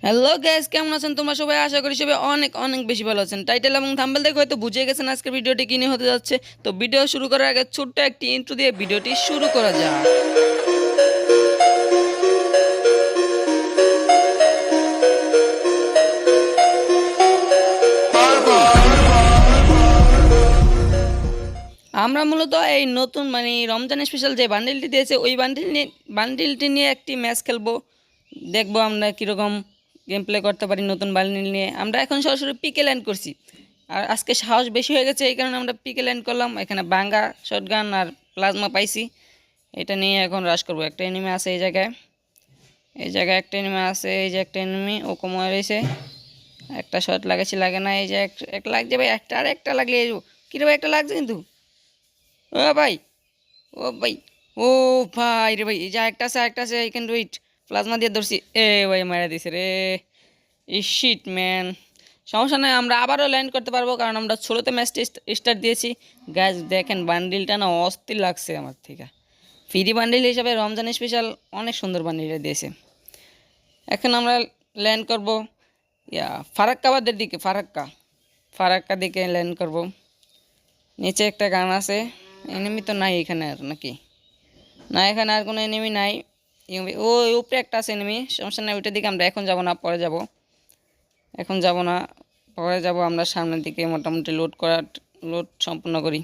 Hello guys, কেমন আছেন তোমরা সবাই? আশা করি সবাই অনেক অনেক বেশি ভালো আছেন। টাইটেল এবং থাম্বনেল দেখে হয়তো বুঝে গেছেন আজকের ভিডিওটি কি নিয়ে হতে যাচ্ছে। তো ভিডিও শুরু করার আগে ছোট্ট একটি ইন্ট্রো দিয়ে ভিডিওটি শুরু করা যাক। আমরা মূলত এই নতুন রমজান স্পেশাল যে বান্ডিলটি দিয়েছে ওই বান্ডিলটি নিয়ে একটি ম্যাচ খেলবো। দেখবো আমরা কীরকম গেম প্লে করতে পারি নতুন বান্ডিল নিয়ে। আমরা এখন সরাসরি পিকে ল্যান্ড করছি, আর আজকে সাহস বেশি হয়ে গেছে এই কারণে আমরা পিকে ল্যান্ড করলাম। এখানে বাঙ্গা শটগান আর প্লাজমা পাইছি, এটা নিয়ে এখন রাশ করবো। একটা এনিমি আছে এই জায়গায় একটা এনিমি আছে, এই যে একটা এনিমি ও কমে রয়েছে। একটা শট লাগাচ্ছি, লাগে না। এই যে একটা লাগছে ভাই, একটা আর একটা লাগলে কিরে ভাই, একটা লাগছে কিন্তু। ও ভাই, ও ভাই, ও ভাই রে ভাই, এই যে একটা আছে I can do it. Plasma দিয়ে ধরছি, এ ভাই মারা দিছে রে। শিট ম্যান, সমস্যা নয়, আমরা আবারও ল্যান্ড করতে পারবো কারণ আমরা ষোলোতে ম্যাচটি স্টার্ট দিয়েছি। গাইজ দেখেন বান্ডিলটা না অস্থির লাগছে আমার থেকে। ফ্রি বান্ডিল হিসাবে রমজান স্পেশাল অনেক সুন্দর বান্ডিলটা দিয়েছে। এখন আমরা ল্যান্ড করব ফারাক্কাবাদের দিকে। ফারাক্কা দিকে ল্যান্ড করব। নিচে একটা গান আছে, এনিমি তো নাই এখানে আর নাকি? না, এখানে আর কোনো এনিমি নাই। ওই উপরে একটা আছে এনিমি, সমস্যা নাই, ওইটার দিকে আমরা এখন যাব না, পরে যাব। এখন যাব না, পরে যাব। আমরা সামনের দিকে মোটামুটি লোড সম্পূর্ণ করি।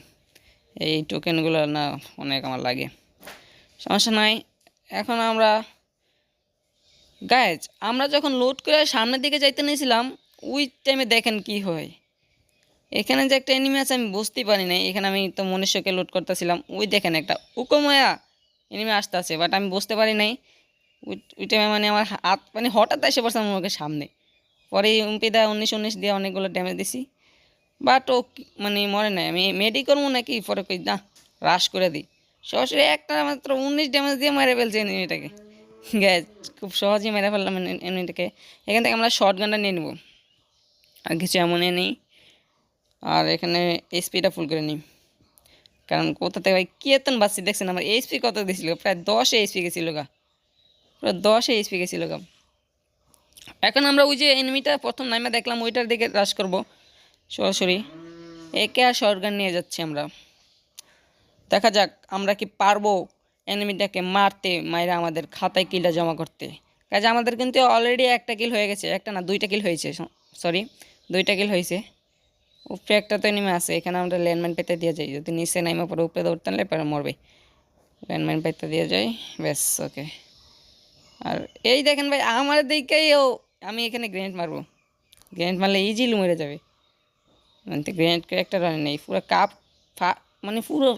এই টোকেনগুলো না অনেক আমার লাগে, সমস্যা নাই। এখন আমরা গাইজ, আমরা যখন লোড করে সামনের দিকে যাইতে নিয়েছিলাম ওই টাইমে দেখেন কি হয়। এখানে যে একটা এনিমি আছে আমি বুঝতেই পারি নাই। এখানে আমি তো মনুষ্যকে লোড করতেছিলাম, ওই দেখেন একটা উকোময়া এনিমি আসতে আছে, বাট আমি বুঝতে পারি নাই। ওই টাইমে আমার হাত হঠাৎ এসে পড়ছে আমার মুখের সামনে। পরে এমপি দা 19 দিয়ে অনেকগুলো ড্যামেজ দিছি, বাট ও মরে নাই। আমি মেডি করবো নাকি পরে কই না, রাশ করে দিই। সরাসরি একটা মাত্র 19 ড্যামেজ দিয়ে মেরে ফেলছে এনিমিটাকে। গ্যাস, খুব সহজেই মেরে ফেললাম এনিমিটাকে। এখান থেকে আমরা শর্ট গানটা নিয়ে নেবো, আর কিছু এমনই নেই। আর এখানে এইচপিটা ফুল করে নিই, কারণ কোথা থেকে ভাই কেতন বাচ্চি দেখছেন আমার এইচপি কত দিয়েছিল, প্রায় 10 এইচপি গেছিল গা, প্রায় 10 এইচপি গেছিল গা। এখন আমরা ওই যে এনিমিটা প্রথম নামে দেখলাম ওইটার দিকে রাশ করব সরাসরি। একে আর শটগান নিয়ে যাচ্ছি আমরা। দেখা যাক আমরা কি পারবো এনিমিটাকে মারতে, মাইরা আমাদের খাতায় কিলটা জমা করতে। কাজে আমাদের কিন্তু অলরেডি একটা কিল হয়ে গেছে, একটা না দুইটা কিল হয়েছে, সরি দুইটা কিল হয়েছে। উপরে একটা তো এনিমি আছে, এখানে আমরা ল্যান্ডমাইন পেতে দিয়ে যাই। যদি নিচে নাইমা পরে উপরে দৌড়তে নালে পরে মরবে। ল্যান্ডমাইন পেতে দিয়ে যাই, ব্যাস ওকে। আর এই দেখেন ভাই আমার দিকেই আমি এখানে গ্রেনেড মারবো। গ্রেনেড মারলে ইজিলি মরে যাবে, গ্রেনেড ক্যারেক্টার নেই। পুরো কাপ পুরো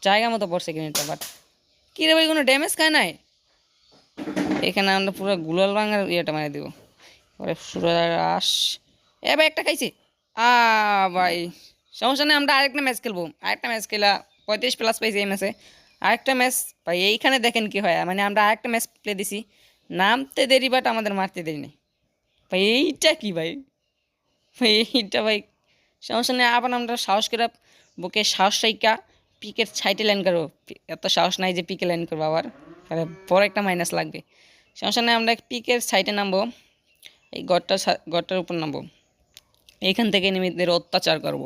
জায়গা মতো পড়ছে গ্রেনেডটা, বাট কী রে ভাই, কোনো ড্যামেজ খায় নাই। এখানে আমরা পুরো গুলাল ভাঙার ইয়েটা মারে দেবো। পরে সুরাস, এ ভাই একটা খাইছে। ভাই সমস্যা নেই, আমরা আরেকটা ম্যাচ খেলবো। আরেকটা ম্যাচ খেলা 35+ পাইছি এই ম্যাচে। আরেকটা ম্যাচ ভাই, এইখানে দেখেন কি হয়। আমরা আরেকটা ম্যাচ প্লে দিছি, নামতে দেরি বাট আমাদের মারতে দেরি নেই ভাই। এইটা কি ভাই, এইটা ভাই সমস্যা নেই। আবার আমরা সাহস করে বুকে সাহস রাইকা পিকের সাইডে লাইন করবো। এত সাহস নাই যে পিকে লাইন করবো, আবার তাহলে বড় একটা মাইনাস লাগবে। সমস্যা নেই, আমরা পিকের সাইডে নামবো, এই গড়টার উপর নামবো। এইখান থেকে নিমিত্তের অত্যাচার করব,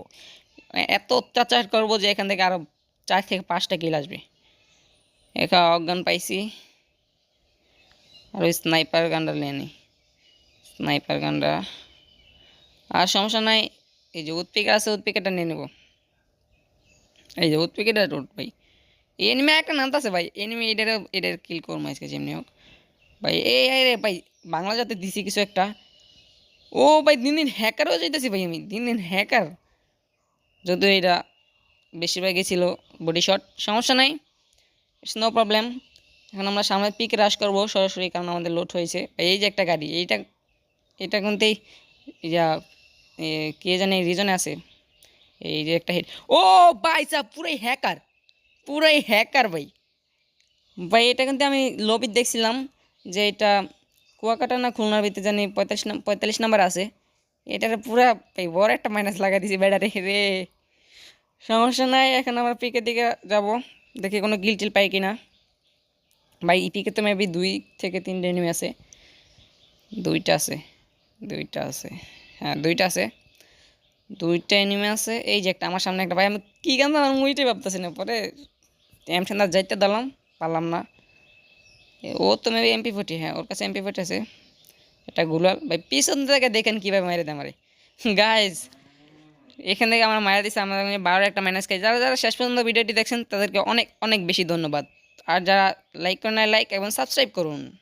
এত অত্যাচার করব যে এখান থেকে আরও 4 থেকে 5টা কিল আসবে। একা অজ্ঞান পাইছি, আর ওই স্নাইপার গানটা নিয়ে নিই। স্নাইপার গানটা আর সমস্যা নাই। এই যে উৎপিকা আছে, উৎপিকাটা নিয়ে নেব। এই যে উৎপিকাটা রোড ভাই, এনিমি একটা নামতাছে ভাই। এনিমি এটার কিল করবো আজকে যেমনি হোক ভাই। এই রে ভাই, বাংলা জাতে দিছি কিছু একটা। ও ভাই দিন দিন হ্যাকার হয়ে যাইতেছি ভাই, আমি দিন দিন হ্যাকার। যদিও এটা বেশিরভাগই ছিল বডি শট, সমস্যা নাই, ইটস নো প্রবলেম। এখন আমরা সামনের পিকে রাশ করবো সরাসরি, কারণ আমাদের লোড হয়েছে। এই যে একটা গাড়ি, এটা কিনতেই যা কে জানে রিজনে আছে। এই যে একটা হিট, ও ভাই সাহ পুরাই হ্যাকার ভাই। ভাই এটা কিন্তু আমি লবির দেখছিলাম যে এটা কুয়াকাটা না খুলনার ভিতরে জানি 45 নাম্বার আছে। এটার পুরা ভাই বড় একটা মাইনাস লাগাই দিছি ব্যাটারি রে। সমস্যা নাই, এখন আমরা পিকের দিকে যাব, দেখি কোনো গিল টিল পাই কিনা। ভাই এই পিকে তো মেবি 2 থেকে 3 এনিমি আছে। দুইটা আছে, দুইটা আছে, হ্যাঁ দুইটা আছে, দুইটা এনিমে আছে। এই যে একটা আমার সামনে একটা, ভাই আমি কী গান আমার মুইটাই ভাবতেছি না। পরে এমঠান্ডার যাইতে দিলাম, পারলাম না। ও তো মেবি MP40, হ্যাঁ ওর কাছে MP40 আছে। এটা গুলাল ভাই, পিছন থেকে দেখেন কীভাবে মেরে দেয় আমারে গাইজ। এখান থেকে আমার মারা দিচ্ছে, আমরা 12 একটা মাইনাস খাই। যারা যারা শেষ পর্যন্ত ভিডিওটি দেখছেন তাদেরকে অনেক অনেক বেশি ধন্যবাদ। আর যারা লাইক করেন না, লাইক এবং সাবস্ক্রাইব করুন।